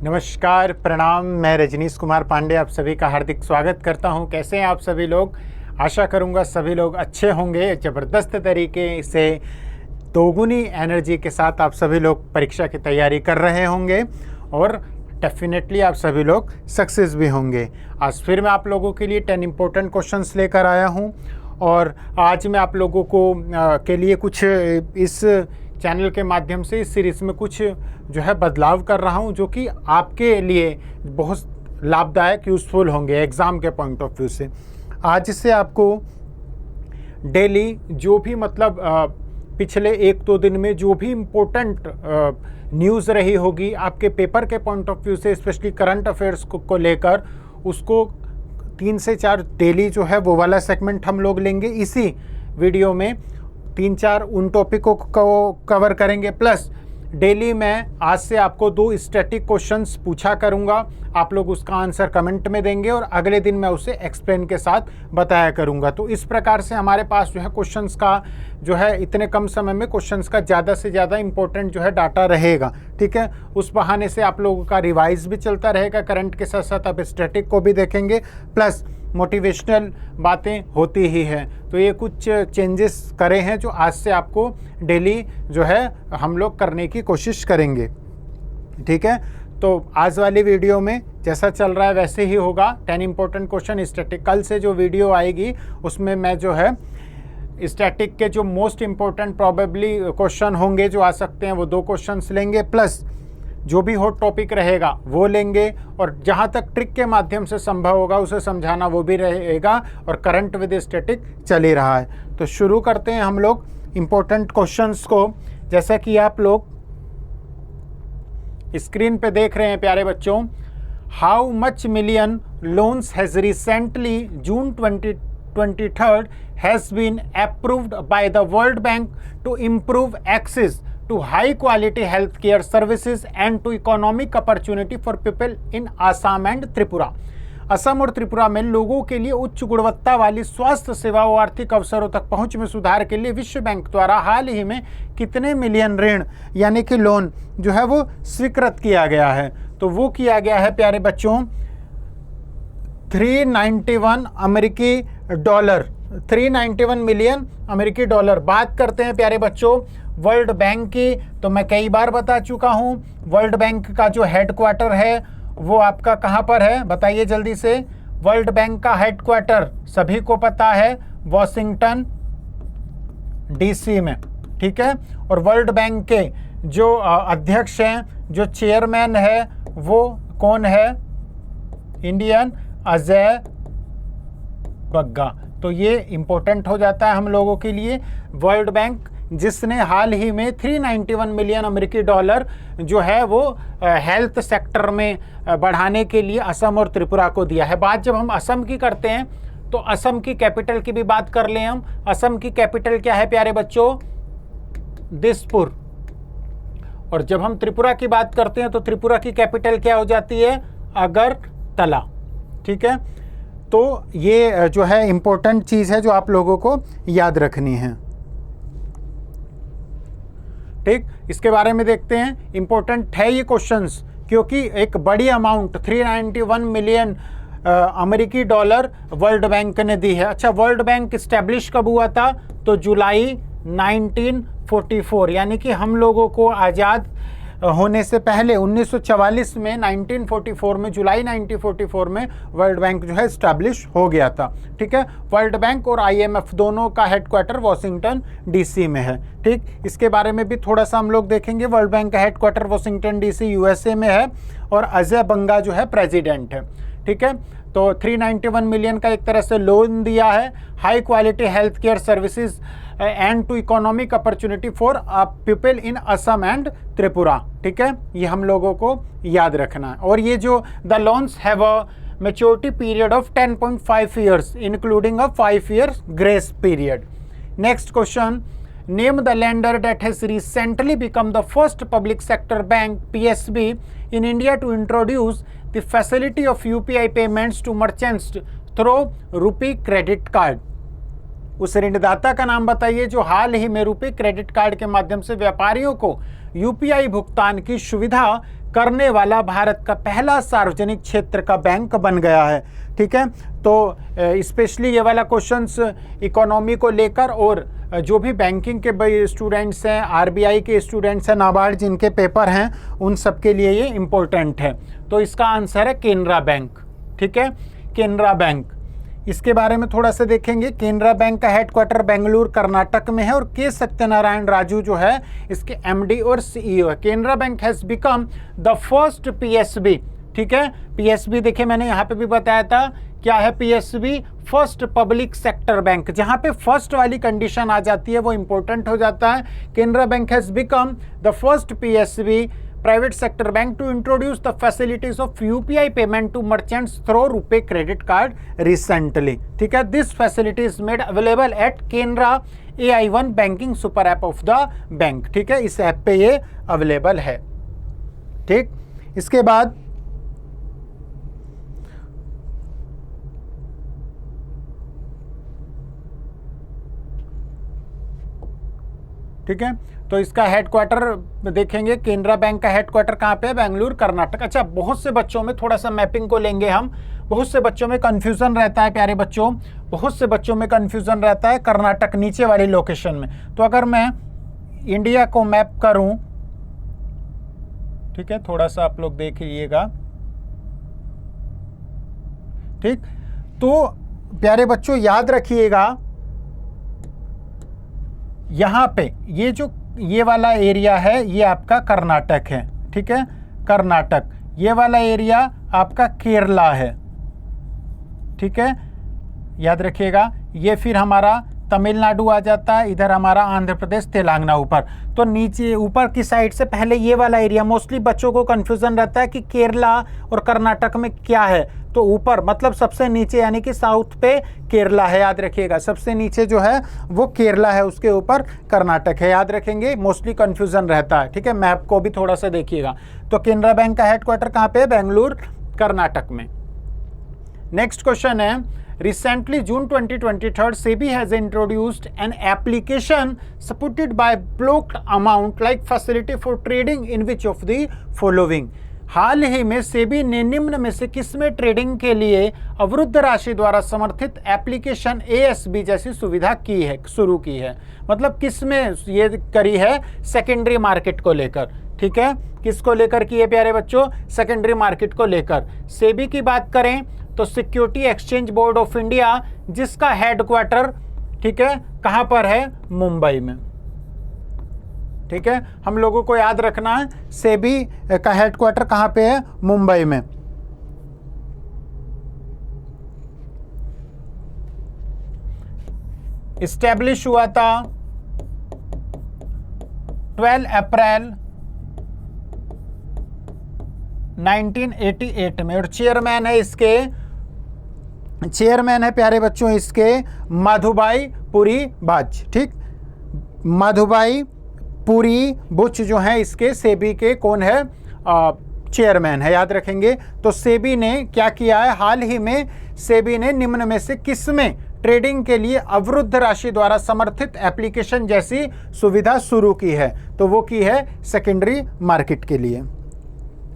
नमस्कार, प्रणाम। मैं रजनीश कुमार पांडे आप सभी का हार्दिक स्वागत करता हूं। कैसे हैं आप सभी लोग? आशा करूंगा सभी लोग अच्छे होंगे। ज़बरदस्त तरीके से दोगुनी एनर्जी के साथ आप सभी लोग परीक्षा की तैयारी कर रहे होंगे और डेफिनेटली आप सभी लोग सक्सेस भी होंगे। आज फिर मैं आप लोगों के लिए 10 इम्पोर्टेंट क्वेश्चंस लेकर आया हूं और आज मैं आप लोगों को के लिए कुछ इस चैनल के माध्यम से इस सीरीज़ में कुछ जो है बदलाव कर रहा हूं, जो कि आपके लिए बहुत लाभदायक यूज़फुल होंगे एग्ज़ाम के पॉइंट ऑफ व्यू से। आज से आपको डेली जो भी मतलब पिछले 1-2 दिन में जो भी इम्पोर्टेंट न्यूज़ रही होगी आपके पेपर के पॉइंट ऑफ व्यू से, स्पेशली करंट अफेयर्स को लेकर, उसको 3 से 4 डेली जो है वो वाला सेगमेंट हम लोग लेंगे। इसी वीडियो में 3-4 उन टॉपिकों को कवर करेंगे, प्लस डेली मैं आज से आपको 2 स्टैटिक क्वेश्चंस पूछा करूंगा। आप लोग उसका आंसर कमेंट में देंगे और अगले दिन मैं उसे एक्सप्लेन के साथ बताया करूंगा। तो इस प्रकार से हमारे पास जो है क्वेश्चंस का जो है इतने कम समय में क्वेश्चंस का ज़्यादा से ज़्यादा इंपॉर्टेंट जो है डाटा रहेगा। ठीक है, उस बहाने से आप लोगों का रिवाइज भी चलता रहेगा। करंट के साथ साथ आप स्टैटिक को भी देखेंगे, प्लस मोटिवेशनल बातें होती ही हैं। तो ये कुछ चेंजेस करे हैं जो आज से आपको डेली जो है हम लोग करने की कोशिश करेंगे। ठीक है, तो आज वाली वीडियो में जैसा चल रहा है वैसे ही होगा। 10 इम्पोर्टेंट क्वेश्चन स्टैटिक। कल से जो वीडियो आएगी उसमें मैं जो है स्टैटिक के जो मोस्ट इम्पोर्टेंट प्रॉबेबली क्वेश्चन होंगे जो आ सकते हैं वो 2 क्वेश्चंस लेंगे, प्लस जो भी हॉट टॉपिक रहेगा वो लेंगे, और जहाँ तक ट्रिक के माध्यम से संभव होगा उसे समझाना वो भी रहेगा। और करंट विद स्टैटिक चल ही रहा है। तो शुरू करते हैं हम लोग इम्पोर्टेंट क्वेश्चंस को। जैसा कि आप लोग स्क्रीन पे देख रहे हैं प्यारे बच्चों, how much million loans has recently June 2023 has been approved by the World Bank to improve access to high quality healthcare services and to economic opportunity for people in Assam and Tripura। Assam और त्रिपुरा में लोगों के लिए उच्च गुणवत्ता वाली स्वास्थ्य सेवाओं और आर्थिक अवसरों तक पहुंच में सुधार के लिए विश्व बैंक द्वारा हाल ही में कितने मिलियन ऋण यानी कि लोन जो है वो स्वीकृत किया गया है? तो वो किया गया है प्यारे बच्चों 391 अमेरिकी डॉलर, 391 मिलियन अमेरिकी डॉलर। बात करते हैं प्यारे बच्चों वर्ल्ड बैंक की, तो मैं कई बार बता चुका हूं वर्ल्ड बैंक का जो हेडक्वार्टर है वो आपका कहां पर है, बताइए जल्दी से। वर्ल्ड बैंक का हेडक्वार्टर सभी को पता है वॉशिंगटन डीसी में। ठीक है, और वर्ल्ड बैंक के जो अध्यक्ष हैं, जो चेयरमैन है वो कौन है? इंडियन अजय बग्गा। तो ये इंपॉर्टेंट हो जाता है हम लोगों के लिए। वर्ल्ड बैंक जिसने हाल ही में 391 मिलियन अमेरिकी डॉलर जो है वो हेल्थ सेक्टर में बढ़ाने के लिए असम और त्रिपुरा को दिया है। बात जब हम असम की करते हैं तो असम की कैपिटल की भी बात कर लें हम। असम की कैपिटल क्या है प्यारे बच्चों? दिसपुर। और जब हम त्रिपुरा की बात करते हैं तो त्रिपुरा की कैपिटल क्या हो जाती है? अगरतला। ठीक है, तो ये जो है इंपॉर्टेंट चीज़ है जो आप लोगों को याद रखनी है। ठीक, इसके बारे में देखते हैं। इंपॉर्टेंट है ये क्वेश्चंस क्योंकि एक बड़ी अमाउंट 391 मिलियन अमेरिकी डॉलर वर्ल्ड बैंक ने दी है। अच्छा, वर्ल्ड बैंक इस्टेब्लिश कब हुआ था? तो जुलाई 1944, यानी कि हम लोगों को आज़ाद होने से पहले 1944 में 1944 में जुलाई 1944 में वर्ल्ड बैंक जो है इस्टेब्लिश हो गया था। ठीक है, वर्ल्ड बैंक और IMF दोनों का हेडक्वार्टर वॉशिंगटन डीसी में है। ठीक, इसके बारे में भी थोड़ा सा हम लोग देखेंगे। वर्ल्ड बैंक का हेडक्वार्टर वॉशिंगटन डीसी USA में है और अजय बंगा जो है प्रेसिडेंट है। ठीक है, तो 391 मिलियन का एक तरह से लोन दिया है, high quality health care services and to economic opportunity for people in Assam and Tripura. ठीक है, ये हम लोगों को याद रखना है। और ये जो the loans have a maturity period of 10.5 years including a 5 years grace period. Next question, name the lender that has recently become the first public sector bank PSB in India to introduce the facility of UPI payments to merchants through rupee credit card। उस ऋणदाता का नाम बताइए जो हाल ही में RuPay credit card के माध्यम से व्यापारियों को यूपीआई भुगतान की सुविधा करने वाला भारत का पहला सार्वजनिक क्षेत्र का बैंक बन गया है। ठीक है, तो स्पेशली ये वाला क्वेश्चंस इकोनॉमी को लेकर और जो भी बैंकिंग के स्टूडेंट्स हैं, आरबीआई के स्टूडेंट्स हैं, नाबार्ड जिनके पेपर हैं, उन सब के लिए ये इम्पोर्टेंट है। तो इसका आंसर है केनरा बैंक। ठीक है, केनरा बैंक, इसके बारे में थोड़ा सा देखेंगे। केनरा बैंक का हेडक्वार्टर बेंगलुरु कर्नाटक में है और के सत्यनारायण राजू जो है इसके एमडी और सीईओ है। Canara bank has become the first PSB. ठीक है, पीएसबी देखिए मैंने यहाँ पे भी बताया था, क्या है PSB? First public sector bank. जहाँ पे फर्स्ट वाली कंडीशन आ जाती है वो इंपॉर्टेंट हो जाता है। Canara bank has become the first PSB private sector bank to introduce the facilities of UPI payment to merchants through RuPay credit card recently. ठीक है, this facility is made available at Canara AI1 banking super app of the bank। ठीक है, इस app पे ये available है। ठीक, इसके बाद ठीक है, तो इसका हेडक्वार्टर देखेंगे। केनरा बैंक का हेडक्वार्टर कहाँ पे है? बेंगलुरु कर्नाटक। अच्छा, बहुत से बच्चों में थोड़ा सा मैपिंग को लेंगे हम। बहुत से बच्चों में कन्फ्यूज़न रहता है प्यारे बच्चों, बहुत से बच्चों में कन्फ्यूज़न रहता है कर्नाटक नीचे वाली लोकेशन में। तो अगर मैं इंडिया को मैप करूँ, ठीक है, थोड़ा सा आप लोग देख लीजिएगा। ठीक, तो प्यारे बच्चों याद रखिएगा, यहाँ पे ये वाला एरिया है, ये आपका कर्नाटक है। ठीक है, कर्नाटक। ये वाला एरिया आपका केरला है। ठीक है, याद रखिएगा। ये फिर हमारा तमिलनाडु आ जाता है, इधर हमारा आंध्र प्रदेश, तेलंगाना ऊपर। तो नीचे ऊपर की साइड से पहले ये वाला एरिया, मोस्टली बच्चों को कन्फ्यूज़न रहता है कि केरला और कर्नाटक में क्या है। तो ऊपर मतलब सबसे नीचे यानी कि साउथ पे केरला है, याद रखिएगा। सबसे नीचे जो है वो केरला है, उसके ऊपर कर्नाटक है, याद रखेंगे। मोस्टली कन्फ्यूज़न रहता है। ठीक है, मैप को भी थोड़ा सा देखिएगा। तो केनरा बैंक का हेडक्वार्टर कहाँ पे है? बेंगलुरु कर्नाटक में। नेक्स्ट क्वेश्चन है, recently June 2023 SEBI has introduced an application supported by blocked amount like facility for trading in which of the following। हाल ही में सेबी ने निम्न में से किसमें ट्रेडिंग के लिए अवरुद्ध राशि द्वारा समर्थित एप्लीकेशन एएसबी जैसी सुविधा की है, शुरू की है। मतलब किसमें ये करी है? सेकेंडरी मार्केट को लेकर। ठीक है, किसको लेकर की है प्यारे बच्चों? सेकेंडरी मार्केट को लेकर। सेबी की बात करें तो security exchange board of India, जिसका हेडक्वार्टर ठीक है कहां पर है? मुंबई में। ठीक है, हम लोगों को याद रखना है सेबी का हेडक्वार्टर कहां पे है? मुंबई में। इस्टेब्लिश हुआ था 12 अप्रैल 1988 में और चेयरमैन है प्यारे बच्चों इसके माधुभाई पुरी बाज। ठीक, माधुभाई पुरी बुच जो है इसके सेबी के कौन है? चेयरमैन है, याद रखेंगे। तो सेबी ने क्या किया है? हाल ही में सेबी ने निम्न में से किसमें ट्रेडिंग के लिए अवरुद्ध राशि द्वारा समर्थित एप्लीकेशन जैसी सुविधा शुरू की है? तो वो की है सेकेंडरी मार्केट के लिए,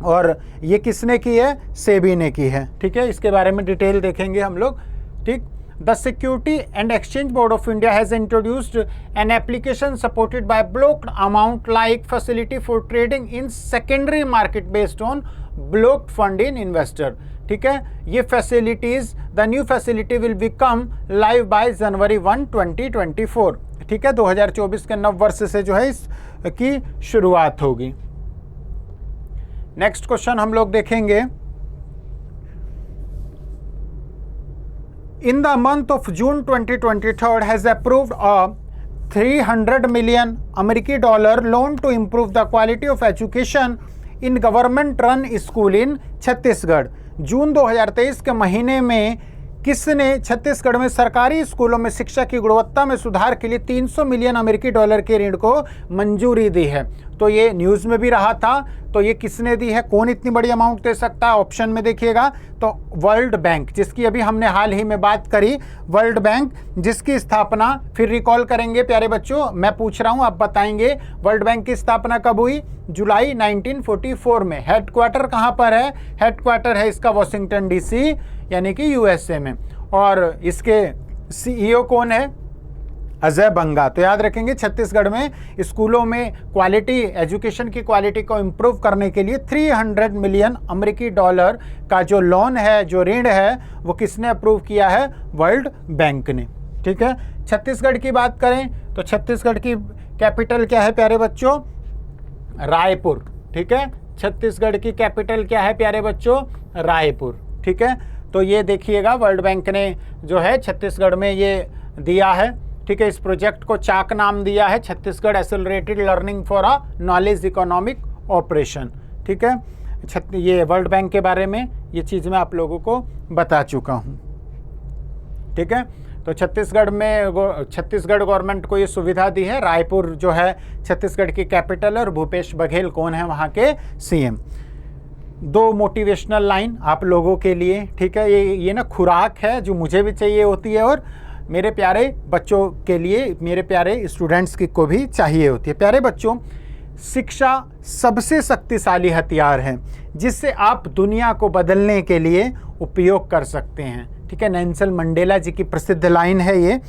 और ये किसने की है? सेबी ने की है। ठीक है, इसके बारे में डिटेल देखेंगे हम लोग। ठीक, the security and exchange board of India has introduced an application supported by blocked amount like facility for trading in secondary market based on blocked fund in investor. ठीक है, ये facilities, the new facility will become live bye जनवरी 1, 2024। ठीक है, 2024 के नव वर्ष से जो है इसकी शुरुआत होगी। नेक्स्ट क्वेश्चन हम लोग देखेंगे, in the month of June 2023 has approved a 300 million अमेरिकी dollar loan to improve the quality of education in government run school in Chhattisgarh. जून 2023 के महीने में किसने छत्तीसगढ़ में सरकारी स्कूलों में शिक्षा की गुणवत्ता में सुधार के लिए 300 मिलियन अमेरिकी डॉलर के ऋण को मंजूरी दी है? तो ये न्यूज़ में भी रहा था। तो ये किसने दी है, कौन इतनी बड़ी अमाउंट दे सकता है? ऑप्शन में देखिएगा तो वर्ल्ड बैंक, जिसकी अभी हमने हाल ही में बात करी, वर्ल्ड बैंक, जिसकी स्थापना फिर रिकॉल करेंगे प्यारे बच्चों, मैं पूछ रहा हूँ आप बताएंगे। वर्ल्ड बैंक की स्थापना कब हुई? जुलाई 1944 में। हेडक्वार्टर कहाँ पर है? हेडक्वार्टर है इसका वॉशिंगटन DC यानी कि USA में। और इसके CEO कौन है? अजय बंगा। तो याद रखेंगे छत्तीसगढ़ में स्कूलों में क्वालिटी, एजुकेशन की क्वालिटी को इम्प्रूव करने के लिए 300 मिलियन अमेरिकी डॉलर का जो लोन है, जो ऋण है, वो किसने अप्रूव किया है? वर्ल्ड बैंक ने। ठीक है, छत्तीसगढ़ की बात करें तो छत्तीसगढ़ की कैपिटल क्या है प्यारे बच्चों? रायपुर। ठीक है, छत्तीसगढ़ की कैपिटल क्या है प्यारे बच्चों? रायपुर। ठीक है, तो ये देखिएगा वर्ल्ड बैंक ने जो है छत्तीसगढ़ में ये दिया है। ठीक है, इस प्रोजेक्ट को चाक नाम दिया है, Chhattisgarh accelerated learning for a knowledge economic operation. ठीक है, ये वर्ल्ड बैंक के बारे में ये चीज़ मैं आप लोगों को बता चुका हूँ। ठीक है, तो छत्तीसगढ़ गवर्नमेंट को ये सुविधा दी है। रायपुर जो है छत्तीसगढ़ की कैपिटल है और भूपेश बघेल कौन है वहाँ के CM। 2 मोटिवेशनल लाइन आप लोगों के लिए। ठीक है, ये ना खुराक है जो मुझे भी चाहिए होती है और मेरे प्यारे बच्चों के लिए, मेरे प्यारे स्टूडेंट्स की को भी चाहिए होती है। प्यारे बच्चों, शिक्षा सबसे शक्तिशाली हथियार है जिससे आप दुनिया को बदलने के लिए उपयोग कर सकते हैं। ठीक है, नेल्सन मंडेला जी की प्रसिद्ध लाइन है ये।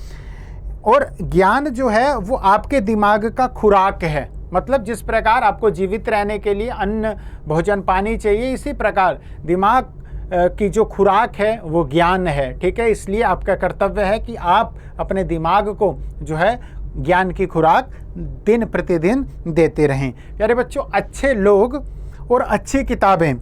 और ज्ञान जो है वो आपके दिमाग का खुराक है, मतलब जिस प्रकार आपको जीवित रहने के लिए अन्न, भोजन, पानी चाहिए, इसी प्रकार दिमाग की जो खुराक है वो ज्ञान है। ठीक है, इसलिए आपका कर्तव्य है कि आप अपने दिमाग को जो है ज्ञान की खुराक दिन प्रतिदिन देते रहें। प्यारे बच्चों, अच्छे लोग और अच्छी किताबें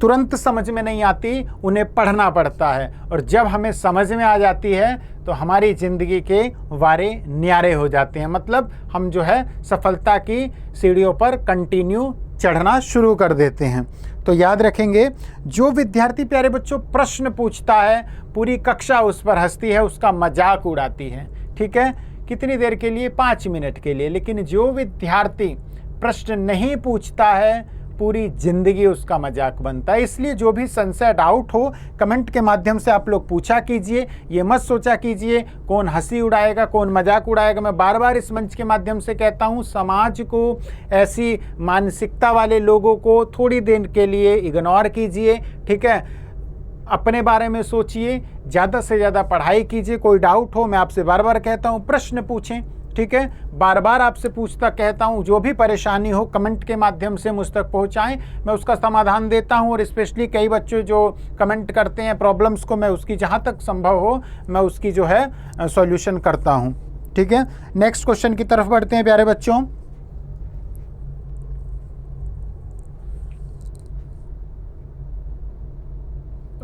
तुरंत समझ में नहीं आती, उन्हें पढ़ना पड़ता है, और जब हमें समझ में आ जाती है तो हमारी ज़िंदगी के वारे न्यारे हो जाते हैं। मतलब हम जो है सफलता की सीढ़ियों पर कंटिन्यू चढ़ना शुरू कर देते हैं। तो याद रखेंगे, जो विद्यार्थी प्यारे बच्चों प्रश्न पूछता है, पूरी कक्षा उस पर हंसती है, उसका मजाक उड़ाती है। ठीक है, कितनी देर के लिए? 5 मिनट के लिए। लेकिन जो विद्यार्थी प्रश्न नहीं पूछता है, पूरी जिंदगी उसका मजाक बनता है। इसलिए जो भी संशय, डाउट हो, कमेंट के माध्यम से आप लोग पूछा कीजिए। ये मत सोचा कीजिए कौन हंसी उड़ाएगा, कौन मजाक उड़ाएगा। मैं बार बार इस मंच के माध्यम से कहता हूँ, समाज को, ऐसी मानसिकता वाले लोगों को थोड़ी देर के लिए इग्नोर कीजिए। ठीक है, अपने बारे में सोचिए, ज़्यादा से ज़्यादा पढ़ाई कीजिए। कोई डाउट हो, मैं आपसे बार बार कहता हूँ प्रश्न पूछें। ठीक है, बार बार आपसे पूछता कहता हूँ, जो भी परेशानी हो कमेंट के माध्यम से मुझ तक पहुँचाएं, मैं उसका समाधान देता हूँ। और स्पेशली कई बच्चे जो कमेंट करते हैं प्रॉब्लम्स को, मैं उसकी जहाँ तक संभव हो मैं उसकी जो है सॉल्यूशन करता हूँ। ठीक है, नेक्स्ट क्वेश्चन की तरफ बढ़ते हैं प्यारे बच्चों।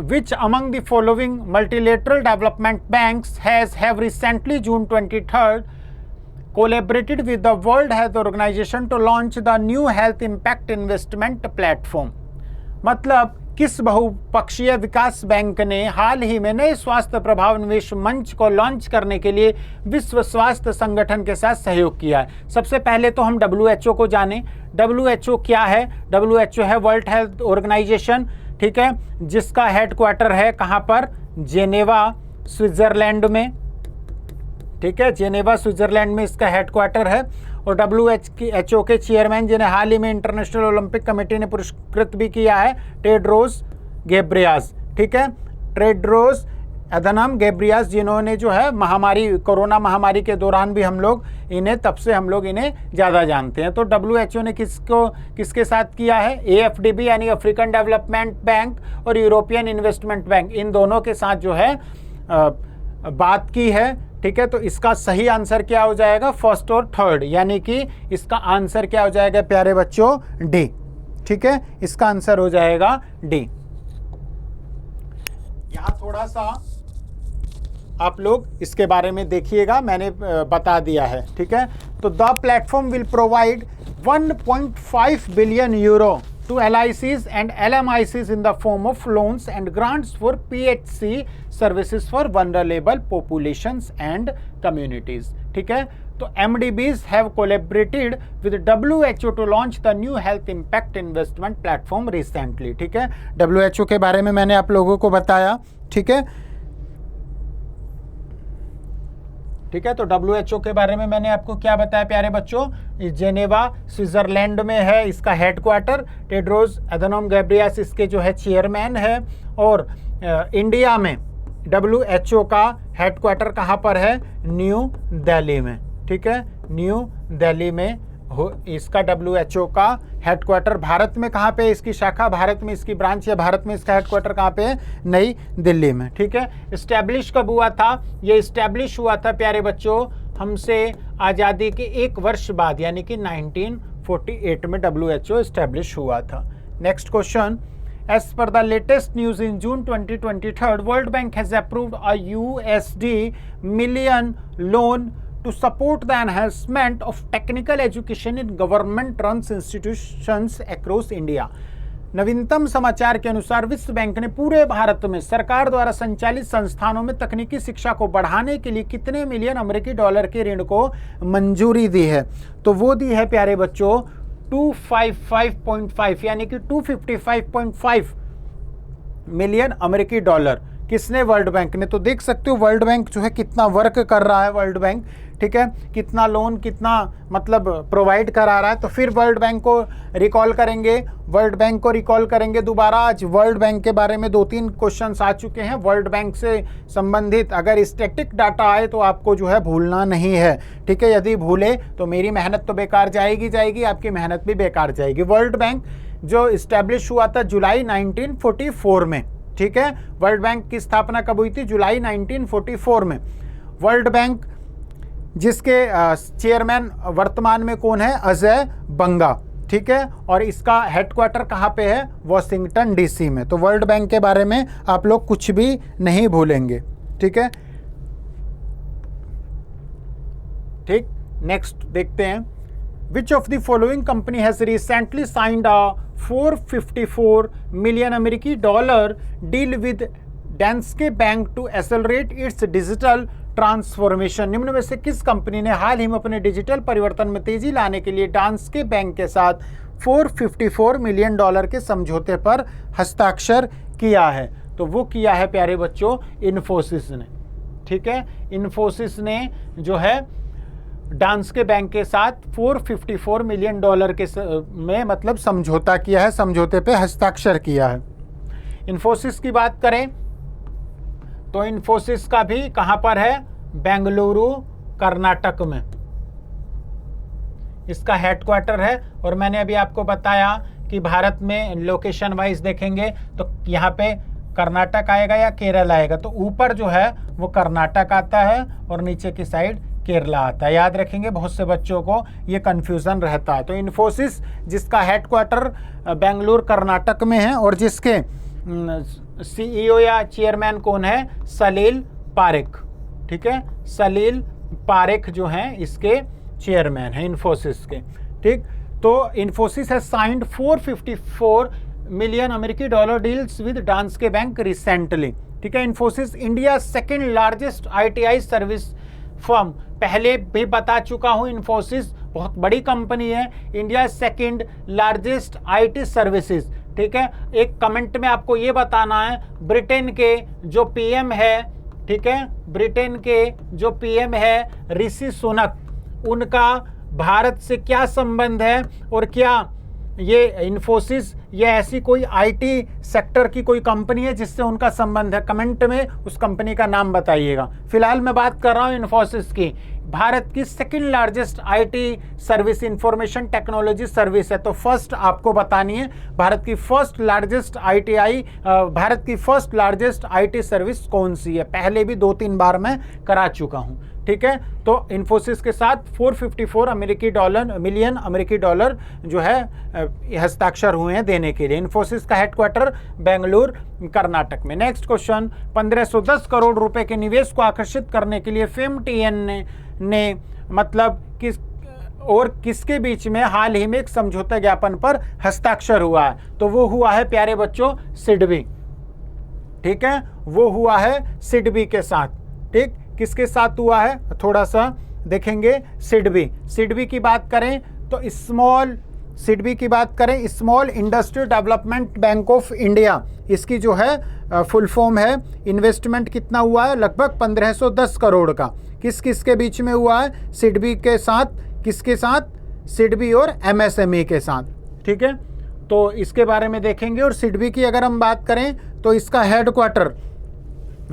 Which among the following multilateral development banks have recently, June 23rd, collaborated with the World Health Organization to launch the new Health Impact Investment Platform? मतलब किस बहुपक्षीय विकास बैंक ने हाल ही में नए स्वास्थ्य प्रभाव निवेश मंच को लॉन्च करने के लिए विश्व स्वास्थ्य संगठन के साथ सहयोग किया है? सबसे पहले तो हम WHO को जानें। WHO क्या है? WHO है वर्ल्ड हेल्थ ऑर्गेनाइजेशन। ठीक है, जिसका हेडक्वार्टर है कहाँ पर? जेनेवा, स्विट्जरलैंड में। ठीक है, जेनेवा स्विट्जरलैंड में इसका हेडक्वार्टर है। और WHO के चेयरमैन, जिन्हें हाल ही में इंटरनेशनल ओलंपिक कमेटी ने पुरस्कृत भी किया है, टेड्रोस घेब्रेयेसस। ठीक है, टेड्रोस अधनम घेब्रेयेसस, जिन्होंने जो है महामारी, कोरोना महामारी के दौरान भी हम लोग इन्हें, तब से हम लोग इन्हें ज़्यादा जानते हैं। तो WHO ने किसके साथ किया है? AFDB यानी अफ्रीकन डेवलपमेंट बैंक और यूरोपियन इन्वेस्टमेंट बैंक, इन दोनों के साथ जो है बात की है। ठीक है, तो इसका सही आंसर क्या हो जाएगा? फर्स्ट और थर्ड, यानी कि इसका आंसर क्या हो जाएगा प्यारे बच्चों? डी। ठीक है, इसका आंसर हो जाएगा डी। यहां थोड़ा सा आप लोग इसके बारे में देखिएगा, मैंने बता दिया है। ठीक है, तो the platform will provide 1.5 billion euro to LICs and LMICs in the form of loans and grants for PHC services for vulnerable populations and communities. ठीक है, तो MDBs have collaborated with WHO to launch the new health impact investment platform recently। ठीक है, WHO के बारे में मैंने आप लोगों को बताया। ठीक है, ठीक है, तो WHO के बारे में मैंने आपको क्या बताया प्यारे बच्चों, जेनेवा स्विट्जरलैंड में है इसका हेडक्वार्टर, टेड्रोस एधनोम गैब्रियस इसके जो है चेयरमैन है, और इंडिया में WHO का हेडक्वार्टर कहाँ पर है, न्यू दिल्ली में। ठीक है, न्यू दिल्ली में इसका WHO का हेडक्वार्टर। भारत में कहाँ पे इसकी शाखा, भारत में इसकी ब्रांच या भारत में इसका हेडक्वार्टर कहाँ पे है, नई दिल्ली में। ठीक है, इस्टेब्लिश कब हुआ था, ये इस्टेब्लिश हुआ था प्यारे बच्चों हमसे आज़ादी के 1 वर्ष बाद, यानी कि 1948 में WHO इस्टेब्लिश हुआ था। Next question, as per the latest news in June 2023, World Bank has approved a USD million loan to support the enhancement of technical education in government-run institutions across India। नवीनतम समाचार के अनुसार विश्व bank ने पूरे भारत में सरकार द्वारा संचालित संस्थानों में तकनीकी शिक्षा को बढ़ाने के लिए कितने मिलियन अमेरिकी डॉलर के ऋण को मंजूरी दी है, तो वो दी है प्यारे बच्चों 255.5 यानी कि 255.5 मिलियन अमेरिकी डॉलर। किसने, वर्ल्ड बैंक ने। तो देख सकते हो वर्ल्ड बैंक जो है कितना वर्क कर रहा है, वर्ल्ड बैंक, ठीक है, कितना लोन कितना मतलब प्रोवाइड करा रहा है। तो फिर वर्ल्ड बैंक को रिकॉल करेंगे, वर्ल्ड बैंक को रिकॉल करेंगे दोबारा। आज वर्ल्ड बैंक के बारे में 2-3 क्वेश्चंस आ चुके हैं वर्ल्ड बैंक से संबंधित। अगर स्टैटिक डाटा आए तो आपको जो है भूलना नहीं है। ठीक है, यदि भूले तो मेरी मेहनत तो बेकार जाएगी, आपकी मेहनत भी बेकार जाएगी। वर्ल्ड बैंक जो इस्टेब्लिश हुआ था जुलाई 1944 में। ठीक है, वर्ल्ड बैंक की स्थापना कब हुई थी, जुलाई 1944 में। वर्ल्ड बैंक जिसके चेयरमैन वर्तमान में कौन है, अजय बंगा। ठीक है, और इसका हेडक्वार्टर कहाँ पे है, वॉशिंगटन DC में। तो वर्ल्ड बैंक के बारे में आप लोग कुछ भी नहीं भूलेंगे। ठीक है, ठीक, नेक्स्ट देखते हैं। Which of the following company has recently signed a $454 million American dollar deal with Danske Bank to accelerate its digital transformation. निम्न में से किस कंपनी ने हाल ही में अपने डिजिटल परिवर्तन में तेजी लाने के लिए डांस्के बैंक के साथ $454 मिलियन के समझौते पर हस्ताक्षर किया है, तो वो किया है प्यारे बच्चों इन्फोसिस ने। ठीक है, इन्फोसिस ने जो है डांस्के बैंक के साथ $454 मिलियन के में मतलब समझौता किया है, समझौते पे हस्ताक्षर किया है। इन्फोसिस की बात करें तो इन्फोसिस का भी कहां पर है, बेंगलुरु कर्नाटक में इसका हेडक्वार्टर है। और मैंने अभी आपको बताया कि भारत में लोकेशन वाइज देखेंगे तो यहाँ पे कर्नाटक आएगा या केरल आएगा, तो ऊपर जो है वो कर्नाटक आता है और नीचे की साइड केरला आता है। याद रखेंगे, बहुत से बच्चों को ये कंफ्यूजन रहता है। तो इन्फोसिस जिसका हेडक्वार्टर बेंगलुरु कर्नाटक में है और जिसके CEO या चेयरमैन कौन है, सलील पारेख। ठीक है, सलील पारेख जो हैं इसके चेयरमैन हैं इन्फोसिस के। ठीक, तो इन्फोसिस हैज साइंड 454 मिलियन अमेरिकी dollar deals with Danske bank recently. ठीक है, Infosys India second largest ITI service firm, पहले भी बता चुका हूं, इन्फोसिस बहुत बड़ी कंपनी है, India second largest IT services. ठीक है, एक कमेंट में आपको ये बताना है ब्रिटेन के जो PM है, ठीक है, ब्रिटेन के जो PM है ऋषि सुनक, उनका भारत से क्या संबंध है और क्या ये इन्फोसिस ये ऐसी कोई IT सेक्टर की कोई कंपनी है जिससे उनका संबंध है। कमेंट में उस कंपनी का नाम बताइएगा। फिलहाल मैं बात कर रहा हूँ इन्फोसिस की, भारत की second largest IT service information technology service है। तो फर्स्ट आपको बतानी है भारत की फर्स्ट लार्जेस्ट IT सर्विस कौन सी है। पहले भी 2-3 बार मैं करा चुका हूं। ठीक है, तो इन्फोसिस के साथ 454 मिलियन अमेरिकी डॉलर जो है हस्ताक्षर हुए हैं देने के लिए। इन्फोसिस का हेडक्वार्टर बेंगलुरु कर्नाटक में। नेक्स्ट क्वेश्चन, 1510 करोड़ रुपए के निवेश को आकर्षित करने के लिए FAME-TN ने मतलब किसके बीच में हाल ही में एक समझौता ज्ञापन पर हस्ताक्षर हुआ है, तो वो हुआ है प्यारे बच्चों सिडबी। ठीक है, वो हुआ है सिडबी के साथ। ठीक, किसके साथ हुआ है, थोड़ा सा देखेंगे सिडबी। सिडबी की बात करें तो सिडबी की बात करें, small industry development bank of India, इसकी जो है फुल फॉर्म है। इन्वेस्टमेंट कितना हुआ है? लगभग 1510 करोड़ का। किस किस के बीच में हुआ है? सिडबी के साथ, किसके साथ? सिडबी और एमएसएमई के साथ, ठीक है। तो इसके बारे में देखेंगे। और सिडबी की अगर हम बात करें तो इसका हेडक्वार्टर,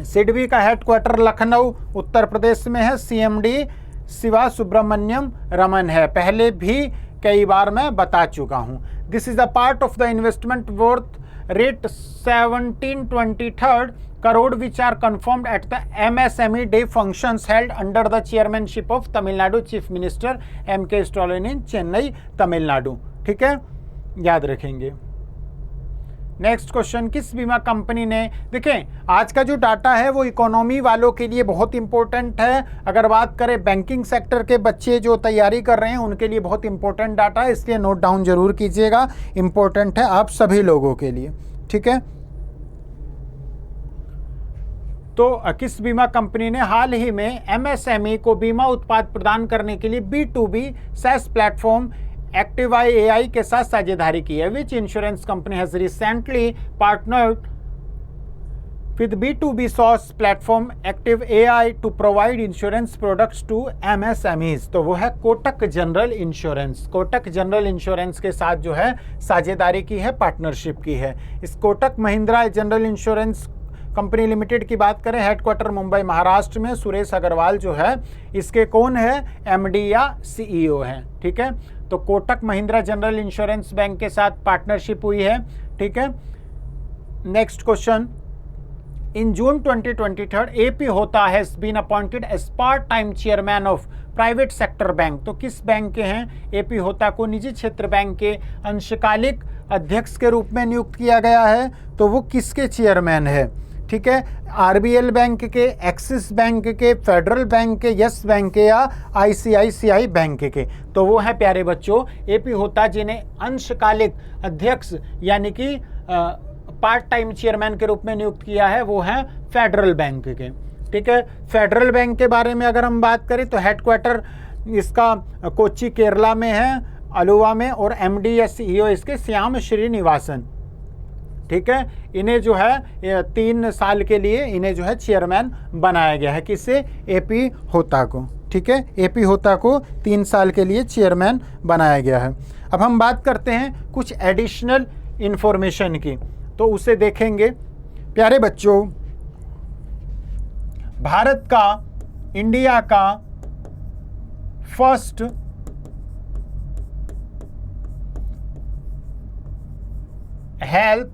सिडबी का हेडक्वार्टर लखनऊ उत्तर प्रदेश में है। सीएमडी शिवा सुब्रमण्यम रमन है। पहले भी कई बार मैं बता चुका हूं। This is a part of the investment worth rate 1723 crore which are confirmed at the MSME day functions held under the chairmanship of Tamil Nadu chief minister M.K. Stalin in Chennai, Tamil Nadu, ठीक है, याद रखेंगे। नेक्स्ट क्वेश्चन, किस बीमा कंपनी ने, देखें आज का जो डाटा है वो इकोनॉमी वालों के लिए बहुत इंपॉर्टेंट है। अगर बात करें बैंकिंग सेक्टर के बच्चे जो तैयारी कर रहे हैं उनके लिए बहुत इंपॉर्टेंट डाटा है, इसलिए नोट डाउन जरूर कीजिएगा, इंपॉर्टेंट है आप सभी लोगों के लिए, ठीक है। तो किस बीमा कंपनी ने हाल ही में MSME को बीमा उत्पाद प्रदान करने के लिए B2B SaaS platform active AI के साथ साझेदारी की है? Which insurance company has recently partnered with B2B SaaS platform active AI to provide insurance products to MSMEs? तो वो है Kotak general insurance. Kotak general insurance के साथ जो है साझेदारी की है, पार्टनरशिप की है। इस Kotak Mahindra general insurance company limited की बात करें, हेडक्वार्टर मुंबई महाराष्ट्र में। सुरेश अग्रवाल जो है इसके कौन है? MD या CEO हैं, ठीक है। तो Kotak Mahindra general insurance bank के साथ पार्टनरशिप हुई है, ठीक है। Next question, in June 2023 AP होता has been appointed as part time chairman of private sector bank. तो किस बैंक के हैं? AP होता को निजी क्षेत्र बैंक के अंशकालिक अध्यक्ष के रूप में नियुक्त किया गया है। तो वो किसके चेयरमैन है? ठीक है, RBL बैंक के, एक्सिस बैंक के, फेडरल बैंक के, यस बैंक के या ICICI बैंक के। तो वो है प्यारे बच्चों AP होता जिन्हें अंशकालिक अध्यक्ष यानी कि पार्ट टाइम चेयरमैन के रूप में नियुक्त किया है, वो है फेडरल बैंक के, ठीक है। फेडरल बैंक के बारे में अगर हम बात करें तो हेडक्वार्टर इसका कोच्चि केरला में है, अलुवा में, और MD या CEO इसके श्याम श्रीनिवासन, ठीक है। इन्हें जो है 3 साल के लिए इन्हें जो है चेयरमैन बनाया गया है। किससे? AP होता को, ठीक है। AP होता को 3 साल के लिए चेयरमैन बनाया गया है। अब हम बात करते हैं कुछ एडिशनल इंफॉर्मेशन की, तो उसे देखेंगे। प्यारे बच्चों, भारत का, इंडिया का first health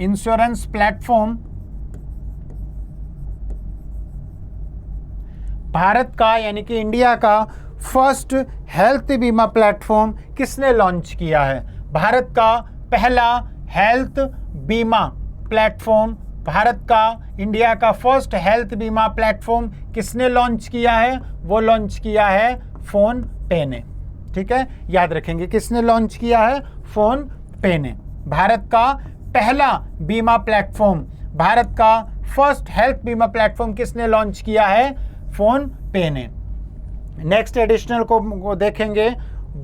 insurance platform, Bharat का यानी कि इंडिया का फर्स्ट हेल्थ बीमा प्लेटफॉर्म किसने लॉन्च किया है? भारत का पहला हेल्थ बीमा प्लेटफॉर्म, भारत का, इंडिया का फर्स्ट हेल्थ बीमा प्लेटफॉर्म किसने लॉन्च किया है? वो लॉन्च किया है फोन पे ने, ठीक है, याद रखेंगे। किसने लॉन्च किया है? फोन पे ने। भारत का पहला बीमा प्लेटफॉर्म, भारत का फर्स्ट हेल्थ बीमा प्लेटफॉर्म किसने लॉन्च किया है? फोन पे ने। नेक्स्ट एडिशनल को देखेंगे,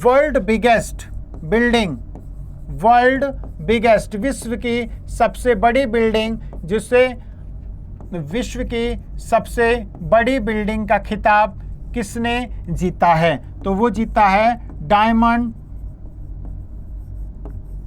world biggest building, world biggest, विश्व की सबसे बड़ी बिल्डिंग, जिससे विश्व की सबसे बड़ी बिल्डिंग का खिताब किसने जीता है? तो वो जीता है डायमंड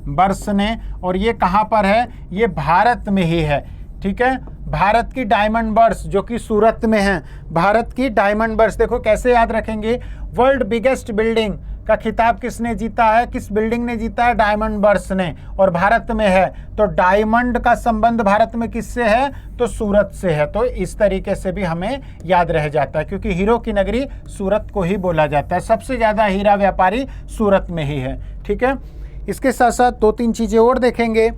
बर्स ने, और ये कहाँ पर है? ये भारत में ही है, ठीक है। भारत की डायमंड बर्स जो कि सूरत में है, भारत की डायमंड बर्स। देखो कैसे याद रखेंगे, वर्ल्ड बिगेस्ट बिल्डिंग का खिताब किसने जीता है? किस बिल्डिंग ने जीता है? डायमंड बर्स ने, और भारत में है। तो डायमंड का संबंध भारत में किससे है? तो सूरत से है। तो इस तरीके से भी हमें याद रह जाता है, क्योंकि हीरो की नगरी सूरत को ही बोला जाता है। सबसे ज़्यादा हीरा व्यापारी सूरत में ही है, ठीक है। इसके साथ साथ 2-3 चीज़ें और देखेंगे।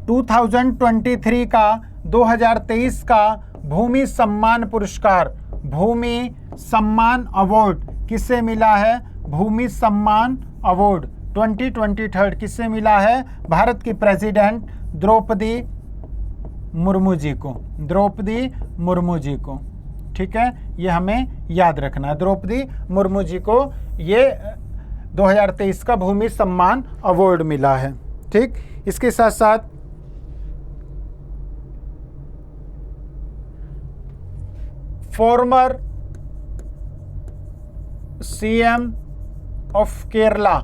2023 का 2023 का भूमि सम्मान पुरस्कार, भूमि सम्मान अवार्ड किससे मिला है? भूमि सम्मान अवार्ड 2023 किससे मिला है? भारत की प्रेसिडेंट द्रौपदी मुर्मू जी को, द्रौपदी मुर्मू जी को, ठीक है, ये हमें याद रखना है। द्रौपदी मुर्मू जी को ये 2023 का भूमि सम्मान अवार्ड मिला है। ठीक, इसके साथ साथ फॉर्मर सीएम ऑफ केरला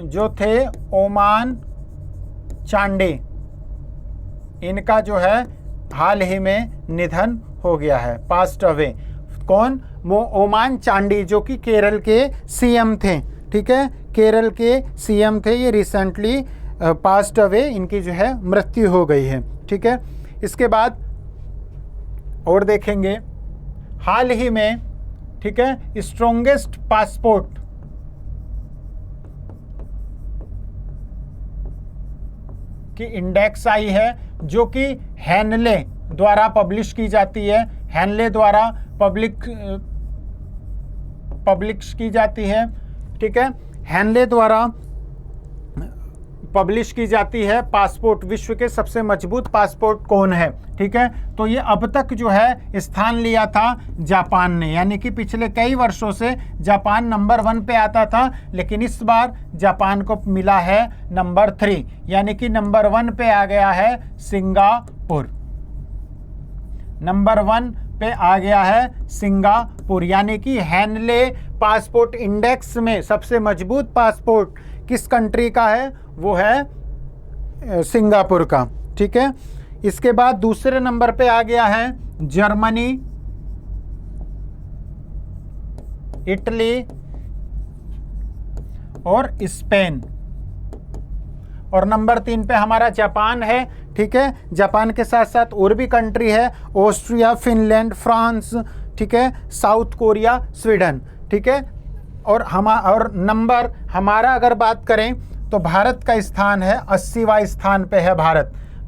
जो थे ओमान चांडी, इनका जो है हाल ही में निधन हो गया है, पास्ट अवे। कौन? वो ओमान चांडी जो कि केरल के सीएम थे। ठीक है, केरल के सीएम थे, ये रिसेंटली पास्ट अवे, इनकी जो है मृत्यु हो गई है। ठीक है, इसके बाद और देखेंगे हाल ही में, ठीक है, स्ट्रॉन्गेस्ट पासपोर्ट की इंडेक्स आई है जो कि हैनले द्वारा पब्लिश की जाती है। हैनले द्वारा पब्लिश की जाती है। ठीक है, हैनले द्वारा पब्लिश की जाती है। पासपोर्ट, विश्व के सबसे मजबूत पासपोर्ट कौन है? ठीक है, तो ये अब तक जो है स्थान लिया था जापान ने, यानी कि पिछले कई वर्षों से जापान नंबर 1 पे आता था, लेकिन इस बार जापान को मिला है नंबर 3, यानी कि नंबर 1 पे आ गया है सिंगापुर। नंबर 1 पे आ गया है सिंगापुर, यानी कि हैनले पासपोर्ट इंडेक्स में सबसे मजबूत पासपोर्ट किस कंट्री का है? वो है सिंगापुर का। ठीक है, इसके बाद दूसरे नंबर पे आ गया है जर्मनी, इटली और स्पेन, और नंबर 3 पे हमारा जापान है। ठीक है, जापान के साथ साथ और भी कंट्री है, ऑस्ट्रिया, फिनलैंड, फ्रांस, ठीक है, साउथ कोरिया, स्वीडन। ठीक है, और नंबर हमारा अगर बात करें तो भारत का स्थान है 80वां स्थान पे है।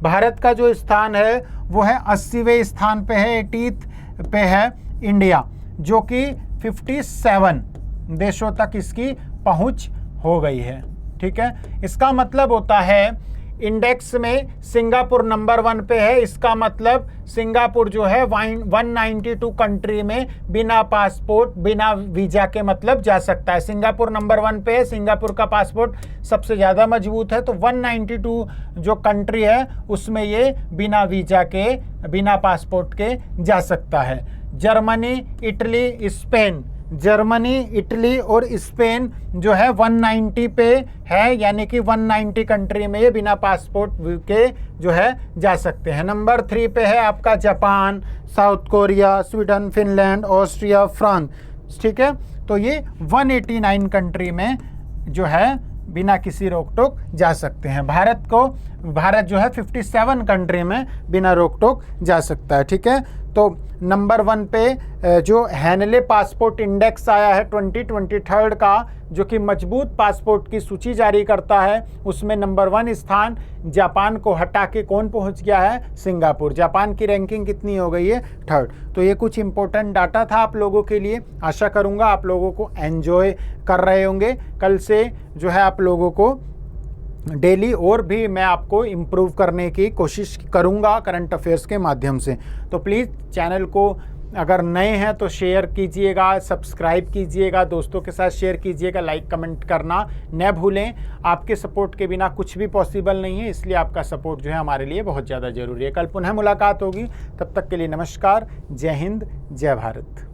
भारत का जो स्थान है वो है 80वें स्थान पे है, 80th पे है इंडिया, जो कि 57 देशों तक इसकी पहुंच हो गई है। ठीक है, इसका मतलब होता है इंडेक्स में सिंगापुर नंबर 1 पे है। इसका मतलब सिंगापुर जो है 192 कंट्री में बिना पासपोर्ट, बिना वीजा के मतलब जा सकता है। सिंगापुर नंबर 1 पे है, सिंगापुर का पासपोर्ट सबसे ज़्यादा मजबूत है, तो 192 जो कंट्री है उसमें ये बिना वीजा के, बिना पासपोर्ट के जा सकता है। Germany, Italy, Spain, Germany, Italy और स्पेन जो है 190 पे है, यानी कि 190 कंट्री में ये बिना पासपोर्ट के जो है जा सकते हैं। नंबर 3 पे है आपका Japan, south Korea, Sweden, Finland, Austria, France. ठीक है, तो ये 189 कंट्री में जो है बिना किसी रोक टोक जा सकते हैं। भारत जो है 57 कंट्री में बिना रोक टोक जा सकता है। ठीक है, तो नंबर 1 पे जो हैनले पासपोर्ट इंडेक्स आया है 2023 का, जो कि मजबूत पासपोर्ट की सूची जारी करता है, उसमें नंबर 1 स्थान जापान को हटा के कौन पहुंच गया है? सिंगापुर। जापान की रैंकिंग कितनी हो गई है? 3rd। तो ये कुछ इंपॉर्टेंट डाटा था आप लोगों के लिए। आशा करूंगा आप लोगों को एंजॉय कर रहे होंगे। कल से जो है आप लोगों को डेली और भी मैं आपको इम्प्रूव करने की कोशिश करूंगा करंट अफेयर्स के माध्यम से। तो प्लीज़ चैनल को अगर नए हैं तो शेयर कीजिएगा, सब्सक्राइब कीजिएगा, दोस्तों के साथ शेयर कीजिएगा, लाइक कमेंट करना न भूलें। आपके सपोर्ट के बिना कुछ भी पॉसिबल नहीं है, इसलिए आपका सपोर्ट जो है हमारे लिए बहुत ज़्यादा ज़रूरी है। कल पुनः मुलाकात होगी, तब तक के लिए नमस्कार, जय हिंद, जय भारत।